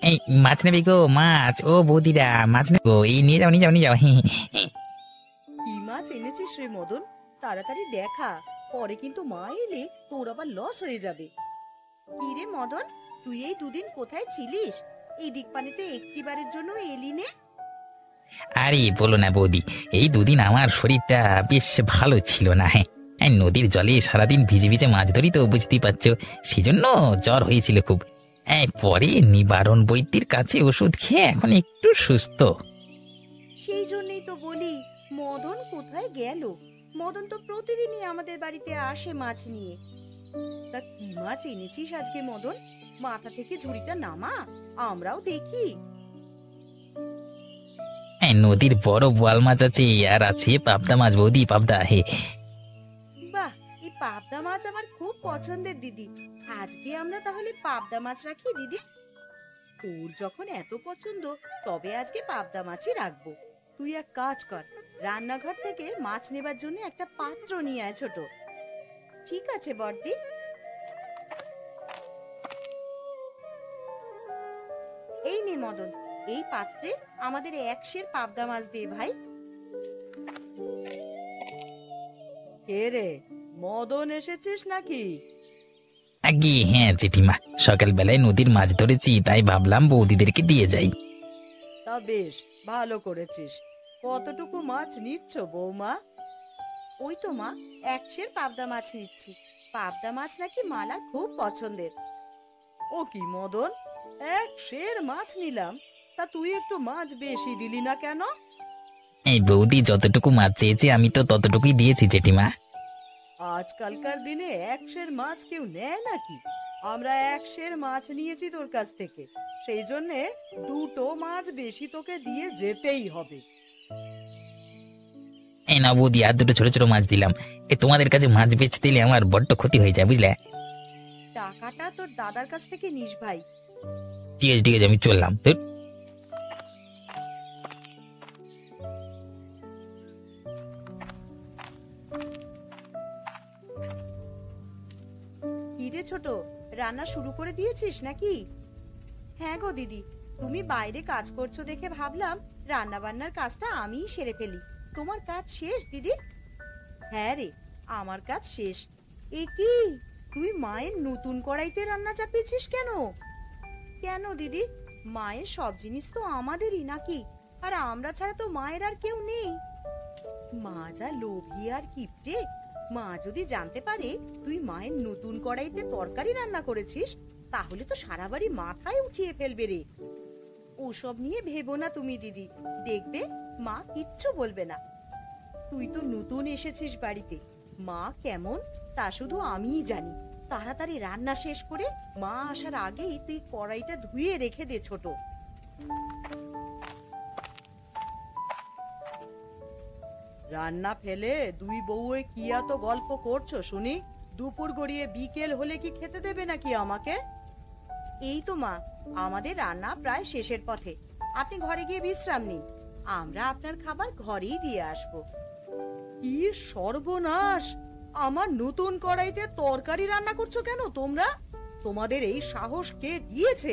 এই মাছ নেবে গো? মাছ, ও বৌদিরা মাছ নেবে গো, এই নিয়ে যাও নিয়ে যাও নিয়ে যাও। কি মাছ এনেছিস রে মদন? তাড়াতাড়ি দেখা, পরে কিন্তু মা এলে তোর আবার লস হয়ে যাবে। কি রে মদন, তুই এই দুদিন কোথায় ছিলিস? এই দিকপানেতে একটিবারের জন্য এলি নে। আরে বলো না বৌদি, এই দুদিন আমার শরীরটা বেশ ভালো ছিল না। হ্যাঁ, এই নদীর জলে সারাদিন ভিজে ভিজে মাছ ধরি তো, বুঝতেই পারছো, সেজন্য জ্বর হয়েছিল খুব। পরে নিবারণ বৈদ্যের কাছে ওষুধ খেয়ে এখন একটু সুস্থ। সেই জন্যই তো বলি, মদন কোথায় গেল? মদন তো প্রতিদিনই আমাদের বাড়িতে আসে মাছ নিয়ে। তা কি মাছ এনেছিস আজকে মদন? মাথা থেকে ঝুড়িটা নামা, আমরাও দেখি। নদীর বড় বোয়াল মাছ আছে, আর আছে পাবদা মাছ বৌদি, পাবদা। হে, বাহ, এই পাবদা মাছ আমার খুব পছন্দের দিদি। আজকে আমরা তাহলে পাবদা মাছ রাখি দিদি। তোর যখন এত পছন্দ, তবে আজকে পাবদা মাছই রাখবো। তুই এক কাজ কর, রান্নাঘর থেকে মাছ নেবার জন্য একটা পাত্র নিয়ে আয় ছোট। ঠিক আছে বড়দি। এই নে মদন, এই পাত্রে আমাদের 1 সের পাবদা মাছ দে ভাই। কে রে, মদন এসেছিস নাকি? আগে হ্যাঁ জেঠিমা, সকালবেলায় নদীর মাছ ধরেছি, তাই ভাবলাম বৌদিদেরকে দিয়ে যাই। তা বেশ, ভালো করেছিস। কতটুকু মাছ নিচ্ছ বৌমা? ওই তো মা, 1 সের পাবদা মাছ নিচ্ছি। পাবদা মাছ নাকি মালার খুব পছন্দের। ও কি মদন, 1 সের মাছ নিলাম, তা তুই একটু মাছ বেশি দিলি না কেন? এই বৌদি যতটুকু মাছ চেয়েছে আমি তো ততটুকুই দিয়েছি জেঠিমা। আজকালকার দিনে 1 সের মাছ কেউ নেয় নাকি? আমরা 1 সের মাছ নিয়েছি তোর কাছ থেকে, সেই জন্যে 2টো মাছ বেশি তোকে দিয়ে যেতেই হবে। এই না বৌদি, আর দুটো ছোট ছোট মাছ দিলাম। তোমাদের কাছে মাছ বেচতে দিলে আমার বড্ড ক্ষতি হয়ে যায়, বুঝলে। টাকাটা তোর দাদার কাছ থেকে নিস ভাই। ঠিক আছে ঠিক আছে, আমি চললাম। ধুর। কিরে ছোট, রান্না শুরু করে দিয়েছিস নাকি? হ্যাঁ গো দিদি, তুমি বাইরে কাজ করছো দেখে ভাবলাম রান্না বান্নার কাজটা আমিই সেরে ফেলি। তোমার কাজ শেষ দিদি? হ্যাঁ রে, আমার কাজ শেষ। এ কি, তুই মায়ের নতুন কড়াইতে রান্না চাপিয়েছিস কেন? কেন দিদি, মায়ের সব জিনিস তো আমাদেরই নাকি? আর আমরা ছাড়া তো মায়ের আর কেউ নেই। মা যা লোভী আর কিপটে, মা যদি জানতে পারে তুই মায়ের নতুন কড়াইতে তরকারি রান্না করেছিস, তাহলে তো সারা বাড়ি মাথায় উঠিয়ে ফেলবে রে। ওসব নিয়ে ভেবো না তুমি দিদি, দেখবে মা কিচ্ছু বলবে না। তুই তো নতুন এসেছিস বাড়িতে, মা কেমন তা শুধু আমিই জানি। তাড়াতাড়ি রান্না শেষ করে মা আসার আগেই তুই কড়াইটা ধুয়ে রেখে দে ছোট। রান্না ফেলে দুই বউয়ে কি এত গল্প করছো শুনি? দুপুর গড়িয়ে বিকেল হলে কি খেতে দেবে নাকি আমাকে? এই তো মা, আমাদের রান্না প্রায় শেষের পথে। আপনি ঘরে গিয়ে বিশ্রাম নিন, আমরা আপনার খাবার ঘরেই দিয়ে আসবো। কি সর্বনাশ! আমার নতুন কড়াইতে তরকারি রান্না করছো কেন তোমরা? তোমাদের এই সাহস কে দিয়েছে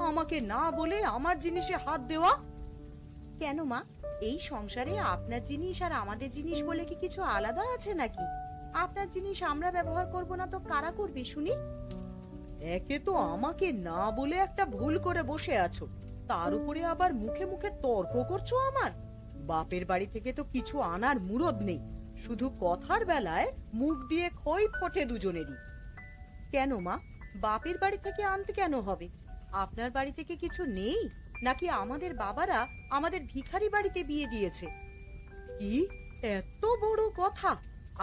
আমাকে না বলে আমার জিনিসে হাত দেওয়া? কেন মা, এই সংসারে আপনার জিনিস আর আমাদের জিনিস বলে কি কিছু আলাদা আছে নাকি? আপনার জিনিস আমরা ব্যবহার করব না তো কারা করবে শুনি? একে তো আমাকে না বলে একটা ভুল করে বসে আছো, তার উপরে আবার মুখে মুখে তর্ক করছো আমার। বাপের বাড়ি থেকে তো কিছু আনার মুরদ নেই, শুধু কথার বেলায় মুখ দিয়ে খই ফোটে দুজনেরই। কেন মা, বাপের বাড়ি থেকে আনতে কেন হবে? আপনার বাড়ি থেকে কিছু নেই নাকি আমাদের বাবারা আমাদের ভিখারি বাড়িতে বিয়ে দিয়েছে? কি এত বড় কথা!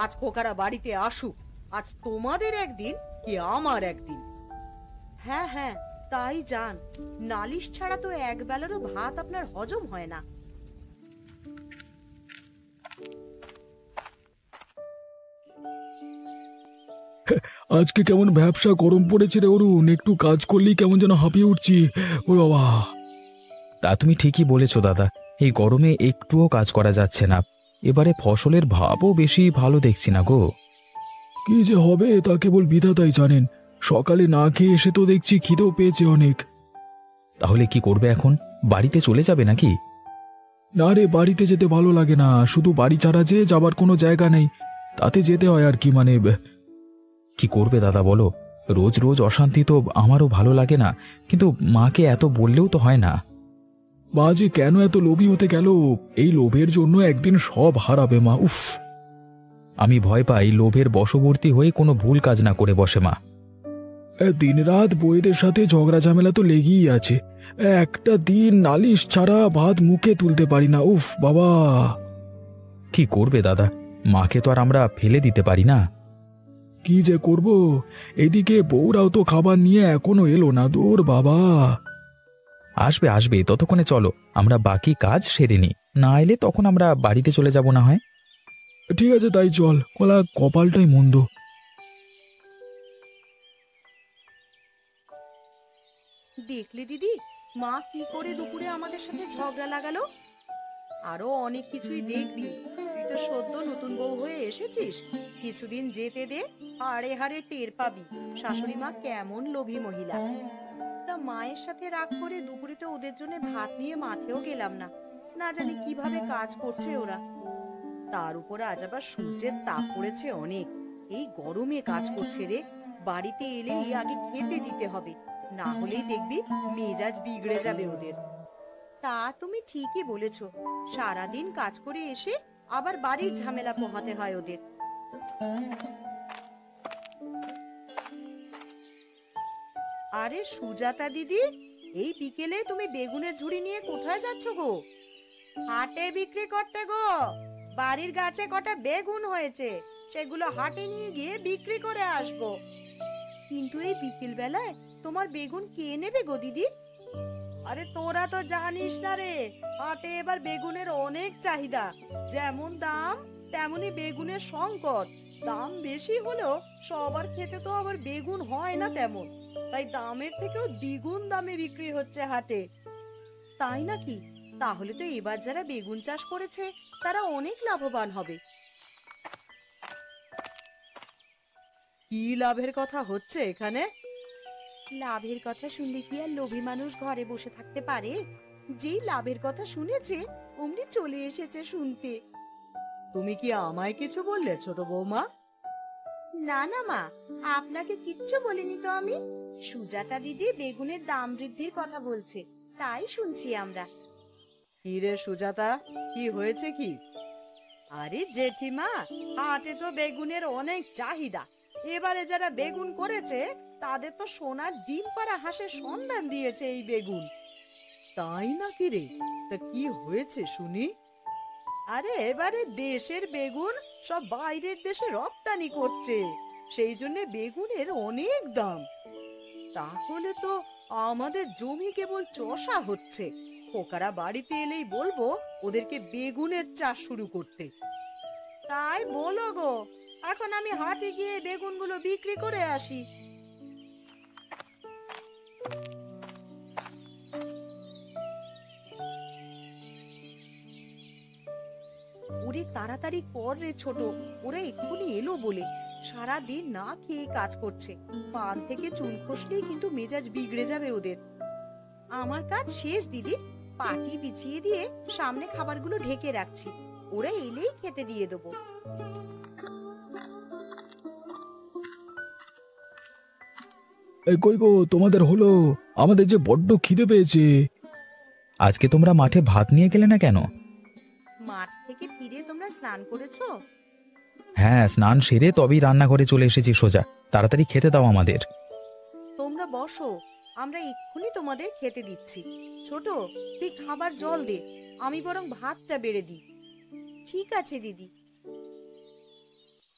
আজ খোকারা বাড়িতে আসুক, আজ তোমাদের একদিন কি আমার একদিন। হ্যাঁ হ্যাঁ, তাই যান, নালিশ ছাড়া তো এক বেলারও ভাত আপনার হজম হয় না। আজকে কেমন ব্যবসা গরম পড়েছে রে অরুণ, একটু কাজ করলেই কেমন যেন হাঁপিয়ে উঠছি। ও বাবা! তা তুমি ঠিকই বলেছো দাদা, এই গরমে একটুও কাজ করা যাচ্ছে না। এবারে ফসলের ভাবও বেশি ভালো দেখছি না গো। কি যে হবে তা কেবল বিধাতাই জানেন। সকালে না খেয়ে এসে তো দেখছি খিদেও পেয়েছে অনেক। তাহলে কি করবে এখন? বাড়িতে চলে যাবে নাকি? না রে, বাড়িতে যেতে ভালো লাগে না, শুধু বাড়ি ছাড়া যে যাবার কোনো জায়গা নেই, তাতে যেতে হয় আর কি। মানে কি করবে দাদা বলো? রোজ রোজ অশান্তি তো আমারও ভালো লাগে না, কিন্তু মাকে এত বললেও তো হয় না। মা যে কেন এত লোভী হতে গেল, এই লোভের জন্য একদিন সব হারাবে মা। উফ! আমি ভয় পাই লোভের বশবর্তী হয়ে কোনো ভুল কাজ না করে বসে মা। দিনরাত বউদের সাথে ঝগড়া ঝামেলা তো লেগেই আছে। একটা দিন নালিশ ছাড়া ভাত মুখে তুলতে পারি না। উফ বাবা! কি করবে দাদা, মাকে তো আর আমরা ফেলে দিতে পারি না। কি যে করব, এদিকে বউরাও তো খাবার নিয়ে এখনো এলো না। দূর বাবা! আসবে আসবে, ততক্ষণে চলো আমরা বাকি কাজ সেরে নিই, না এলে তখন আমরা বাড়িতে চলে যাব না হয়। ঠিক আছে, তাই চল। কপালটাই মন্দ। দেখলি দিদি, মা কি করে দুপুরে আমাদের সাথে ঝগড়া লাগালো। আরো অনেক কিছুই দেখবি। তুই তো সদ্য নতুন বউ হয়ে এসেছিস, কিছুদিন যেতে দে, হাড়ে হাড়ে টের পাবি শাশুড়ি মা কেমন লোভী মহিলা। তা মায়ের সাথে রাগ করে দুপুরে তো ওদের জন্য ভাত নিয়ে মাঠেও গেলাম না। না জানি কিভাবে কাজ করছে ওরা। তার উপর আজ আবার সূর্যের তাপ পড়েছে অনেক। এই গরমে কাজ করছে রে। বাড়িতে এলেই আগে খেতে দিতে হবে, না হলেই দেখবি মেজাজ বিগড়ে যাবে ওদের। তা তুমি ঠিকই বলেছ, সারাদিন কাজ করে এসে আবার বাড়ির ঝামেলা পোহাতে হয় ওদের। আরে সুজাতা দিদি, এই বিকেলে তুমি বেগুনের ঝুড়ি নিয়ে কোথায় যাচ্ছ গো? হাটে বিক্রি করতে গো। বাড়ির গাছে কটা বেগুন হয়েছে, সেগুলো হাটে নিয়ে গিয়ে বিক্রি করে আসবো। কিন্তু এই বিকেল বেলায় তোমার বেগুন কে নেবে গো দিদি? আরে তোরা তো জানিস না রে, হাটে এবার বেগুনের অনেক চাহিদা। যেমন দাম তেমনি বেগুনের সংকট। দাম বেশি হলেও সবার খেতে তো আবার বেগুন হয় না তেমন, তাই দামের থেকেও দ্বিগুণ দামে বিক্রি হচ্ছে হাটে। তাই নাকি? তাহলে তো এবার যারা বেগুন চাষ করেছে তারা অনেক লাভবান হবে। কি লাভের কথা হচ্ছে এখানে? লাভের কথা শুনলে কি আর লোভী মানুষ ঘরে বসে থাকতে পারে? যেই লাভের কথা শুনেছে অমনি চলে এসেছে শুনতে। তুমি কি আমায় কিছু বললে ছোট বৌমা? না না মা, আপনাকে কিচ্ছু বলিনি তো আমি। সুজাতা দিদি বেগুনের দাম বৃদ্ধির কথা বলছে, তাই শুনছি আমরা। কি রে সুজাতা, কি হয়েছে কি? আরে জেঠিমা, হাটে তো বেগুনের অনেক চাহিদা। এবারে যারা বেগুন করেছে তাদের তো সোনার ডিম পাড়া হাঁসের সন্ধান দিয়েছে এই বেগুন। তাই নাকি রে? তা কি হয়েছে শুনি? আরে এবারে দেশের বেগুন সব বাইরের দেশে রপ্তানি করছে, সেই জন্য বেগুনের অনেক দাম। তাহলে তো আমাদের জমি কেবল চষা হচ্ছে। পোকারা বাড়িতে এলেই বলবো ওদেরকে বেগুনের চাষ শুরু করতে। তাই বলো গো, এখন আমি হাটে গিয়ে বেগুনগুলো বিক্রি করে আসি। ওরে তাড়াতাড়ি কর রে ছোট, ওরা এক্ষুনি এলো বলে। সারা দিন না খেয়ে কাজ করছে, পান থেকে চুন খসলেই কিন্তু মেজাজ বিগড়ে যাবে ওদের। আমার কাজ শেষ দিদি, পাটি বিছিয়ে দিয়ে সামনে খাবারগুলো ঢেকে রাখছি, ওরা এলেই খেতে দিয়ে দেবো। এই কই গো, তোমাদের হলো? আমাদের যে বড্ড খিদে পেয়েছে। আজকে তোমরা মাঠে ভাত নিয়ে গেলে না কেন? মাঠ থেকে ফিরে তোমরা স্নান করেছো? হ্যাঁ, স্নান সেরে তবেই রান্নাঘরে চলে এসেছি সোজা। তাড়াতাড়ি খেতে দাও আমাদের। তোমরা বসো, আমরা এক্ষুনি তোমাদের খেতে দিচ্ছি। ছোট, তুই খাবার জল দে, আমি বরং ভাতটা বেড়ে দিই। ঠিক আছে দিদি।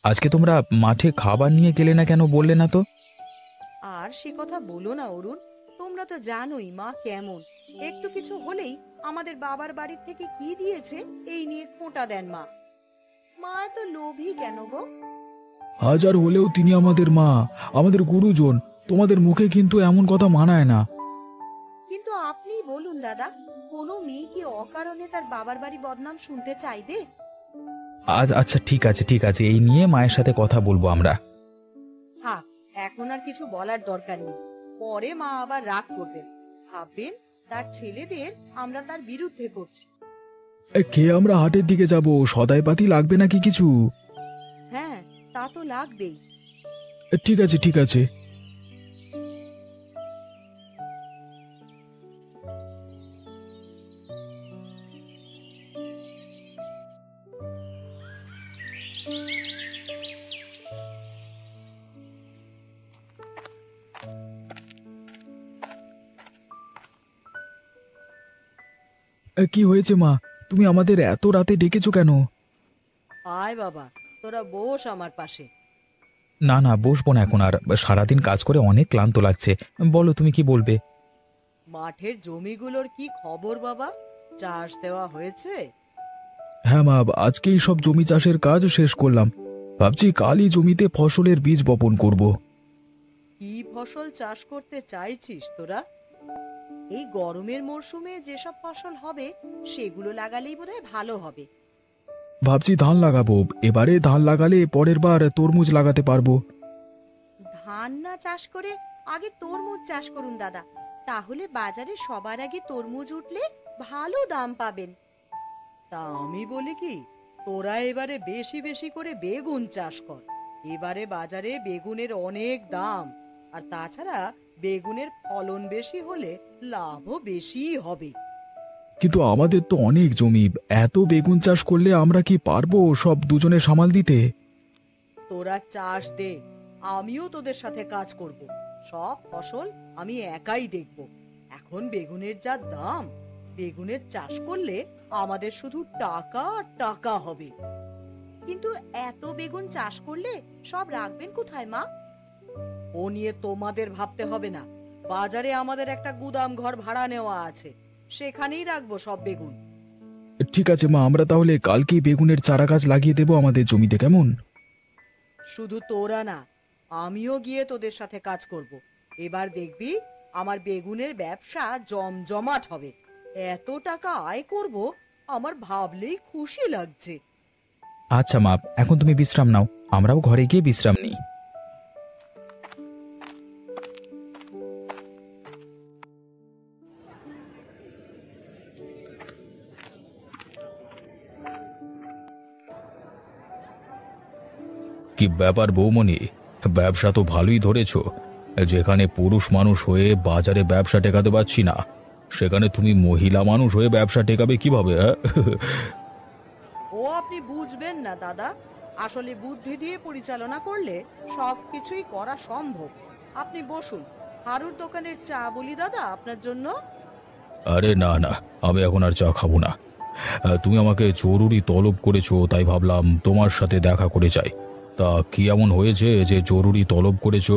আজকে তোমরা মাঠে খাবার নিয়ে গেলে না কেন বললে না তো? আর সে কথা বলো না অরুণ, তোমরা তো জানোই মা কেমন। একটু কিছু হলেই আমাদের বাবার বাড়ির থেকে কি দিয়েছে এই নিয়ে খোঁটা দেন মা। মা এত লোভী কেন গো? হাজার হলেও তিনি আমাদের মা, আমাদের গুরুজন। তোমাদের মুখে কিন্তু এমন কথা মানায় না। কিন্তু আপনি বলুন দাদা, কোনো মেয়ে কি অকারণে তার বাবার বাড়ি বদনাম শুনতে চাইবে? আচ্ছা ঠিক আছে ঠিক আছে, এই নিয়ে মায়ের সাথে কথা বলবো আমরা। থাক, এখন আর কিছু বলার দরকার নেই। পরে মা আবার রাগ করবেন, ভাববেন তার ছেলেদের আমরা তার বিরুদ্ধে করছি। খেয়ে আমরা হাটের দিকে যাব, সদাই পাতি লাগবে নাকি কিছু? হ্যাঁ, তা তো লাগবেই। ঠিক আছে ঠিক আছে। কি হয়েছে মা, তুমি আমাদের এত রাতে ডেকেছো কেন? আয় বাবা, তোরা বস আমার পাশে। না না, বসবো না এখন আর, সারাদিন কাজ করে অনেক ক্লান্ত লাগছে। বলো তুমি কি বলবে। মাঠের জমিগুলোর কি খবর বাবা? চাষ দেওয়া হয়েছে? হ্যাঁ মা, আজকেই সব জমি চাষের কাজ শেষ করলাম। ভাবছি কালই জমিতে ফসলের বীজ বপন করব। কি ফসল চাষ করতে চাইছিস তোরা? এই গরমের মরশুমে যেসব ফসল হবে সেগুলো লাগালেই বোধহয় ভালো হবে। ভাবছি ধান লাগাবো, এবারে ধান লাগালে পরের বার তরমুজ লাগাতে পারবো। ধান না চাষ করে আগে তরমুজ চাষ করুন দাদা, তাহলে বাজারে সবার আগে তরমুজ উঠলে ভালো দাম পাবেন। তা আমি বলি কি, তোরা এবারে বেশি বেশি করে বেগুন চাষ কর। এবারে বাজারে বেগুনের অনেক দাম, আর তাছাড়া বেগুনের ফলন বেশি হলে লাভও বেশিই হবে। কিন্তু আমাদের তো অনেক জমি, এত বেগুন চাষ করলে আমরা কি পারবো সব দুজনে সামাল দিতে? তোরা চাষ দে, আমিও তোদের সাথে কাজ করব। সব ফসল আমি একাই দেখব। এখন বেগুনের যা দাম, বেগুনের চাষ করলে আমাদের শুধু টাকা আর টাকা হবে। কিন্তু এত বেগুন চাষ করলে সব রাখবেন কোথায় মা? ও নিয়ে তোমাদের ভাবতে হবে না। বাজারে আমাদের একটা গুদাম ঘর ভাড়া নেওয়া আছে, সেখানেই রাখবো সব বেগুন। ঠিক আছে মা, আমরা তাহলে কালকেই বেগুনের চারা গাছ লাগিয়ে দেবো আমাদের জমিতে, কেমন? শুধু তোরা না, আমিও গিয়ে তোদের সাথে কাজ করব। এবার দেখবি আমার বেগুনের ব্যবসা জমজমাট হবে। এত টাকা আয় করব, আমার ভাবলেই খুশি লাগছে। আচ্ছা মা, এখন তুমি বিশ্রাম নাও, আমরাও ঘরে গিয়ে বিশ্রাম নিই। কি ব্যাপার বৌমণি, ব্যবসা তো ভালোই ধরেছো। যেখানে পুরুষ মানুষ হয়ে বাজারে ব্যবসা টেকাতে পারছি না, সেখানে তুমি মহিলা মানুষ হয়ে ব্যবসা টেকাবে কিভাবে? ও আপনি বুঝবেন না দাদা, আসলে বুদ্ধি দিয়ে পরিচালনা করলে সবকিছুই করা সম্ভব। আপনি বসুন, হারুর দোকানের চা বলি দাদা আপনার জন্য। আরে না না, আমি এখন আর চা খাবো না। তুমি আমাকে জরুরি তলব করেছো, তাই ভাবলাম তোমার সাথে দেখা করে যাই। তা কি এমন হয়েছে যে জরুরি তলব করেছো?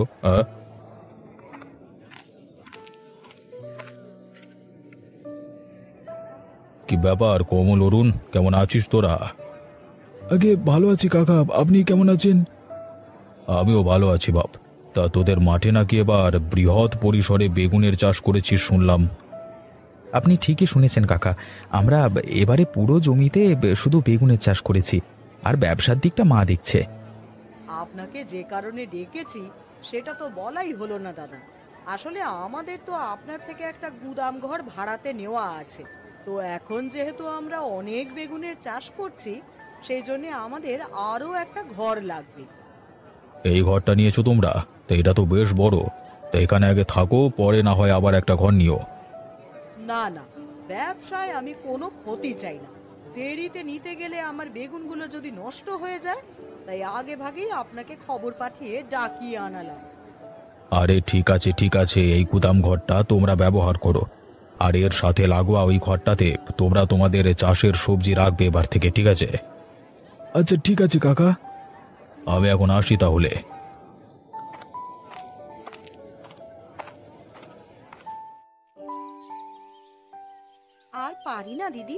কি ব্যাপার কমল, অরুণ, কেমন আছিস তোরা? আগে ভালো আছি কাকা, আপনি কেমন আছেন? আমিও ভালো আছি বাপ। তা তোদের মাঠে নাকি এবার বৃহৎ পরিসরে বেগুনের চাষ করেছিস শুনলাম। আপনি ঠিকই শুনেছেন কাকা, আমরা এবারে পুরো জমিতে শুধু বেগুনের চাষ করেছি, আর ব্যবসার দিকটা মা দেখছে। আপনাকে যে কারণে ডেকেছি সেটা তো বলাই হলো না দাদা। আসলে আমাদের তো আপনার থেকে একটা গুদাম ঘর ভাড়াতে নেওয়া আছে। তো এখন যেহেতু আমরা অনেক বেগুনের চাষ করছি, সেই জন্য আমাদের আরো একটা ঘর লাগবে। এই ঘরটা নিয়েছো তোমরা? তো এটা তো বেশ বড়। তো এখানে আগে থাকো, পরে না হয় আবার একটা ঘর নিও। না না, ব্যবসায় আমি কোনো ক্ষতি চাই না। দেরিতে নিতে গেলে আমার বেগুনগুলো যদি নষ্ট হয়ে যায়, তাই আগে ভাগেই আপনাকে খবর পাঠিয়ে ডাকিয়ে আনালাম। আরে ঠিক আছে ঠিক আছে, এই গুদাম ঘরটা তোমরা ব্যবহার করো, আর এর সাথে লাগোয়া ওই ঘরটাতে তোমরা তোমাদের চাষের সবজি রাখবে এবার থেকে, ঠিক আছে? আচ্ছা ঠিক আছে কাকা। আমি এখন আসি তাহলে। আর পারি না দিদি,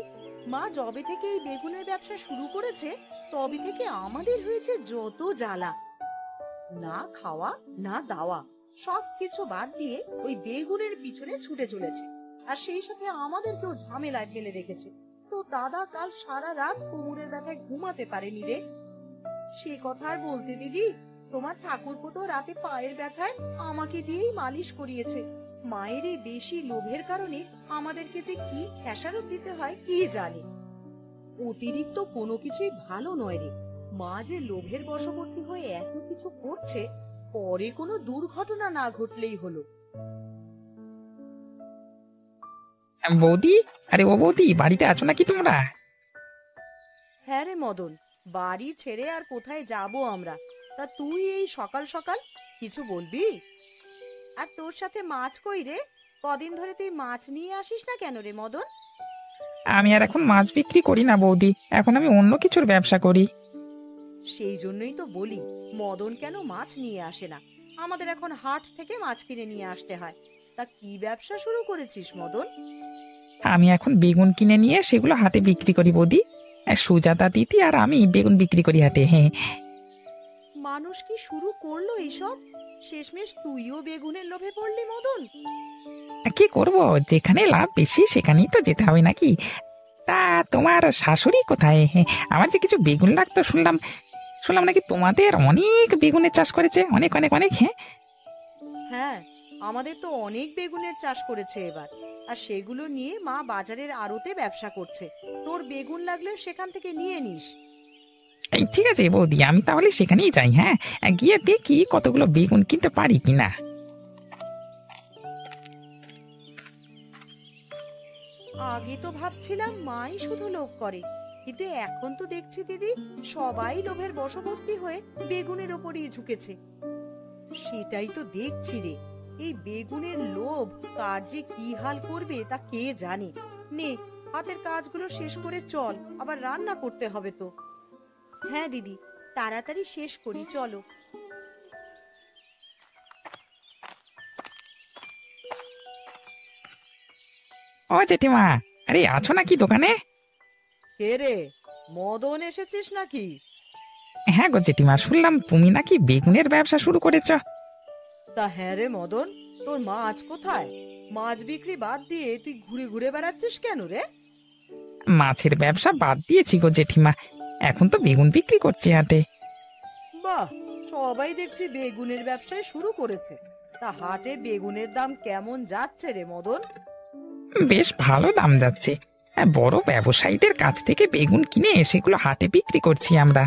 মা যবে থেকে এই বেগুনের ব্যবসা শুরু করেছে তবে থেকে আমাদের হয়েছে যত জ্বালা। না খাওয়া না দাওয়া, সবকিছু বাদ দিয়ে ওই বেগুনের পিছনে ছুটে চলেছে, আর সেই সাথে আমাদেরকেও ঝামেলায় ফেলে রেখেছে। তো দাদা কাল সারা রাত কোমরের ব্যথায় ঘুমাতে পারেনি রে। সে কথা আর বলতে দিদি, তোমার ঠাকুরপো তো রাতে পায়ের ব্যথায় আমাকে দিয়েই মালিশ করিয়েছে। মায়ের এই বেশি লোভের কারণে আমাদেরকে যে কি খেসারত দিতে হয় কি জানে। অতিরিক্ত কোনো কিছুই ভালো নয় রে। মা যে লোভের বশবর্তী হয়ে এত কিছু করছে, পরে কোনো দুর্ঘটনা না ঘটলেই হলো। বৌদি, আরে ও বৌদি, বাড়িতে আছো নাকি তোমরা? হ্যাঁ রে মদন, বাড়ি ছেড়ে আর কোথায় যাব আমরা। তা তুই এই সকাল সকাল কিছু বলবি? আর তোর সাথে মাছ কই রে? কদিন ধরে তুই মাছ নিয়ে আসিস না কেন রে মদন? আমি আর এখন মাছ বিক্রি করি না বৌদি, এখন আমি অন্য কিছুর ব্যবসা করি। সেই জন্যই তো বলি, মদন কেন মাছ নিয়ে আসে না। আমাদের এখন হাট থেকে মাছ কিনে নিয়ে আসতে হয়। তা কি ব্যবসা শুরু করেছিস মদন? আমি এখন বেগুন কিনে নিয়ে সেগুলো হাটে বিক্রি করি বৌদি। সুজাতা দিদি আর আমি বেগুন বিক্রি করি হাটে। হ্যাঁ, মানুষ কি শুরু করলো এইসব? শেষমেশ তুইও বেগুনের লোভে পড়লি মদন। কি করব, যেখানে লাভ বেশি সেখানেই তো যেতে হবে নাকি? তা তোমার শাশুড়ি কোথায়? হ্যাঁ, আমার যে কিছু বেগুন লাগতো, শুনলাম শুনলাম নাকি তোমাদের অনেক বেগুনের চাষ করেছে, অনেক অনেক অনেক। হ্যাঁ, হ্যাঁ, আমাদের তো অনেক বেগুনের চাষ করেছে এবার। আর সেগুলো নিয়ে মা বাজারের আড়তে ব্যবসা করছে। তোর বেগুন লাগলে সেখান থেকে নিয়ে নিস। এই ঠিক আছে বৌদি, আমি তাহলে সেখানেই যাই। হ্যাঁ, গিয়ে দেখি কতগুলো বেগুন কিনতে পারি কিনা। আগে তো ভাবছিলাম মাই শুধু লোভ করে, কিন্তু এখন তো দেখছি দিদি সবাই লোভের বশবর্তী হয়ে বেগুনের ওপরই ঝুঁকেছে। সেটাই তো দেখছি রে, এই বেগুনের লোভ কার যে কি হাল করবে তা কে জানে। নে, হাতের কাজগুলো শেষ করে চল, আবার রান্না করতে হবে তো। হ্যাঁ দিদি, তাড়াতাড়ি শেষ করি, চলো। ও জেঠিমা, আরে আছো নাকি দোকানে? কে রে, মদন এসেছিস নাকি? হ্যাঁ গো জেঠিমা, শুনলাম তুমি নাকি বেগুনের ব্যবসা শুরু করেছ। তা হ্যাঁ রে মদন, তোর মাছ কোথায়? মাছ বিক্রি বাদ দিয়ে তুই ঘুরে ঘুরে বেড়াচ্ছিস কেন রে? মাছের ব্যবসা বাদ দিয়েছি গো জেঠিমা, এখন তো বেগুন বিক্রি করছি হাটে। বাহ, সবাই দেখছি বেগুনের ব্যবসায় শুরু করেছে। তা হাটে বেগুনের দাম কেমন যাচ্ছে রে মদন? বেশ ভালো দাম যাচ্ছে। বড় ব্যবসায়ীদের কাছ থেকে বেগুন কিনে সেগুলো হাটে বিক্রি করছি আমরা।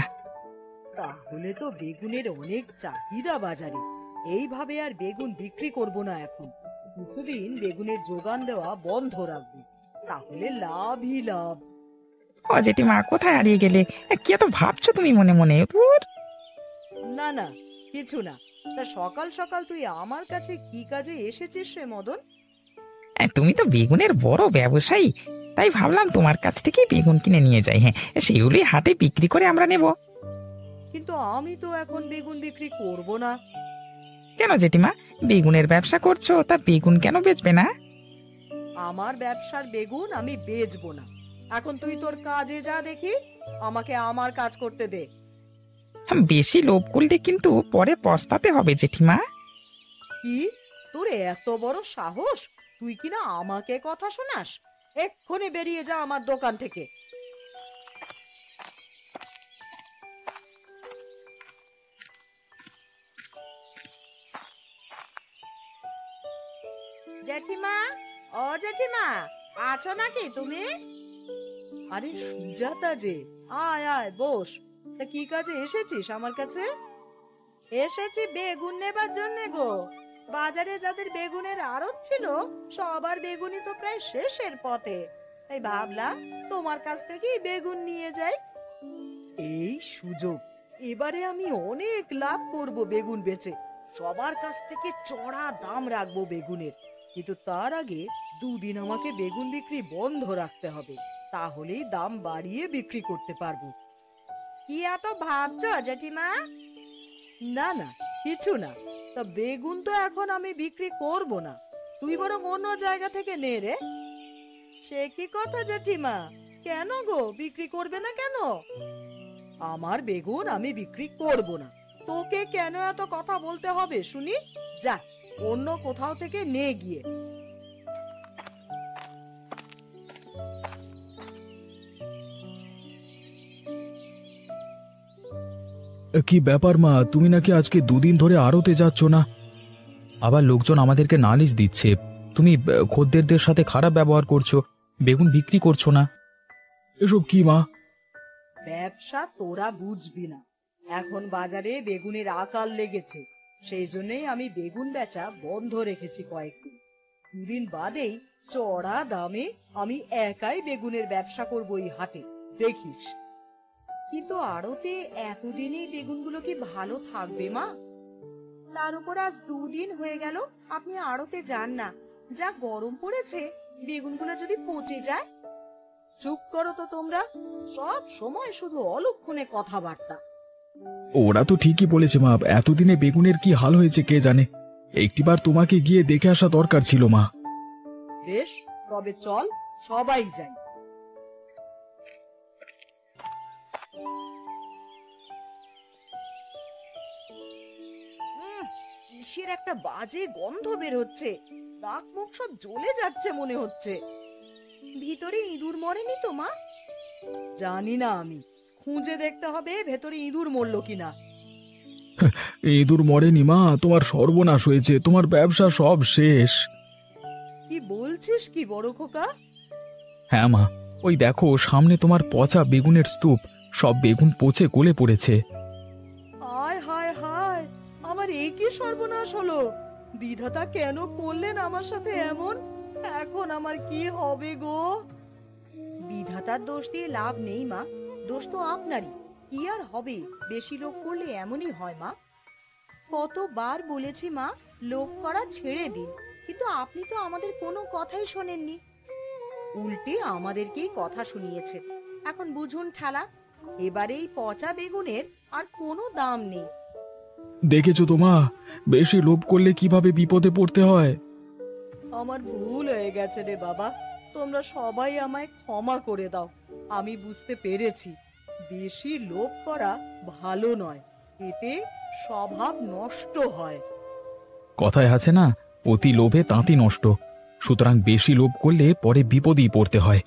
তাহলে তো বেগুনের অনেক চাহিদা বাজারে। এইভাবে আর বেগুন বিক্রি করব না এখন। কিছুদিন বেগুনের যোগান দেওয়া বন্ধ রাখবো, তাহলে লাভই লাভ। ও জেঠিমা, কোথায় হারিয়ে গেলে? কি এত ভাবছো তুমি মনে মনে? ধুর। না না, কিছু না। তা সকাল সকাল তুই আমার কাছে কি কাজে এসেছিস রে মদন? তুমি তো বেগুনের বড় ব্যবসায়ী, তাই ভাবলাম তোমার কাছ থেকে বেগুন কিনে নিয়ে যাই। হ্যাঁ, সেগুলোই হাটে বিক্রি করে আমরা নেব। কিন্তু আমি তো এখন বেগুন বিক্রি করব না। কেন জেঠিমা, বেগুনের ব্যবসা করছো, তা বেগুন কেন বেচবে না? আমার ব্যবসার বেগুন আমি বেচবো না। এখন তুই তোর কাজে যা দেখি, আমাকে আমার কাজ করতে দে। বেশি লোভ করলে কিন্তু পরে পস্তাতে হবে জেঠিমা। কি, তোর এত বড় সাহস? তুই কিনা আমাকে কথা শোনাস? এক্ষুনি বেরিয়ে যা আমার দোকান থেকে। জেঠিমা, ও জেঠিমা, আছো নাকি তুমি? আরে সুজাতা যে, আয় আয় বস। তা কি কাজে এসেছিস আমার কাছে? এসেছি বেগুন নেবার জন্য গো। বাজারে যাদের বেগুনের আড়ত ছিল, সবার বেগুনই তো প্রায় শেষের পথে। তাই ভাবলাম তোমার কাছ থেকেই বেগুন নিয়ে যাই। এই সুযোগ, এবারে আমি অনেক লাভ করব বেগুন বেচে। সবার কাছ থেকে চড়া দাম রাখবো বেগুনের। কিন্তু তার আগে দুদিন আমাকে বেগুন বিক্রি বন্ধ রাখতে হবে, তাহলেই দাম বাড়িয়ে বিক্রি করতে পারবো। কি এত ভাবছো জেঠিমা? না না, কিছু না। তা বেগুন তো এখন আমি বিক্রি করব না, তুই বরং অন্য জায়গা থেকে নে রে। সে কি কথা জেঠিমা, কেন গো বিক্রি করবে না কেন? আমার বেগুন আমি বিক্রি করব না। তোকে কেন এত কথা বলতে হবে শুনি? যা, অন্য কোথাও থেকে নে গিয়ে। কি ব্যাপার মা, তুমি নাকি আজকে দুদিন ধরে আড়তে যাচ্ছ না? আবার লোকজন আমাদেরকে নালিশ দিচ্ছে, তুমি খদ্দেরদের সাথে খারাপ ব্যবহার করছো, বেগুন বিক্রি করছো না। এসব কি মা? ব্যবসা তোরা বুঝবি না। এখন বাজারে বেগুনের আকাল লেগেছে, সেই জন্যই আমি বেগুন বেচা বন্ধ রেখেছি কয়েকদিন। দুদিন বাদেই চড়া দামে আমি একাই বেগুনের ব্যবসা করবো এই হাটে, দেখিস। কিন্তু আড়তে এতদিনই বেগুনগুলো কি ভালো থাকবে মা? তার উপর আজ দুদিন হয়ে গেল আপনি আড়তে যান না। যা গরম পড়েছে, বেগুনগুলো যদি পচে যায়। চুপ করো তো তোমরা, সব সময় শুধু অলক্ষণে কথাবার্তা। ওরা তো ঠিকই বলেছে মা, এতদিনে বেগুনের কি হাল হয়েছে কে জানে। একটিবার তোমাকে গিয়ে দেখে আসা দরকার ছিল মা। বেশ, তবে চল সবাই যাই। কিসের একটা বাজে গন্ধ বের হচ্ছে, নাক মুখ সব জ্বলে যাচ্ছে মনে হচ্ছে। ভিতরে ইঁদুর মরেনি তো মা? জানি না, আমি খুঁজে দেখতে হবে ভেতরে ইঁদুর মরলো কিনা। ইঁদুর মরেনি মা, তোমার সর্বনাশ হয়েছে, তোমার ব্যবসা সব শেষ। কি বলছিস কি বড় খোকা? হ্যাঁ মা, ওই দেখো সামনে তোমার পচা বেগুনের স্তূপ, সব বেগুন পচে গলে পড়েছে। হায় হায় হায়, আমার এই কি সর্বনাশ হলো! বিধাতা কেন করলেন আমার সাথে এমন? এখন আমার কি হবে গো? বিধাতার দোষ দিয়ে লাভ নেই মা, দোষ তো আপনারই। কি আর হবে, বেশি লোভ করলে এমনই হয় মা। কতবার বলেছি মা, লোভ করা ছেড়ে দিন, কিন্তু আপনি তো আমাদের কোনো কথাই শোনেননি। উল্টে আমাদেরকেই কথা শুনিয়েছে। এখন বুঝুন ঠেলা, এবারে এই পচা বেগুনের আর কোনো দাম নেই। দেখেছো তো মা, বেশি লোভ করলে কিভাবে বিপদে পড়তে হয়। আমার ভুল হয়ে গেছে রে বাবা, তোমরা সবাই আমায় ক্ষমা করে দাও। আমি বুঝতে পেরেছি বেশি লোভ করা ভালো নয়, এতে স্বভাব নষ্ট হয়। কথায় আছে না, অতি লোভে তাঁতি নষ্ট। সুতরাং বেশি লোভ করলে পরে বিপদেই পড়তে হয়।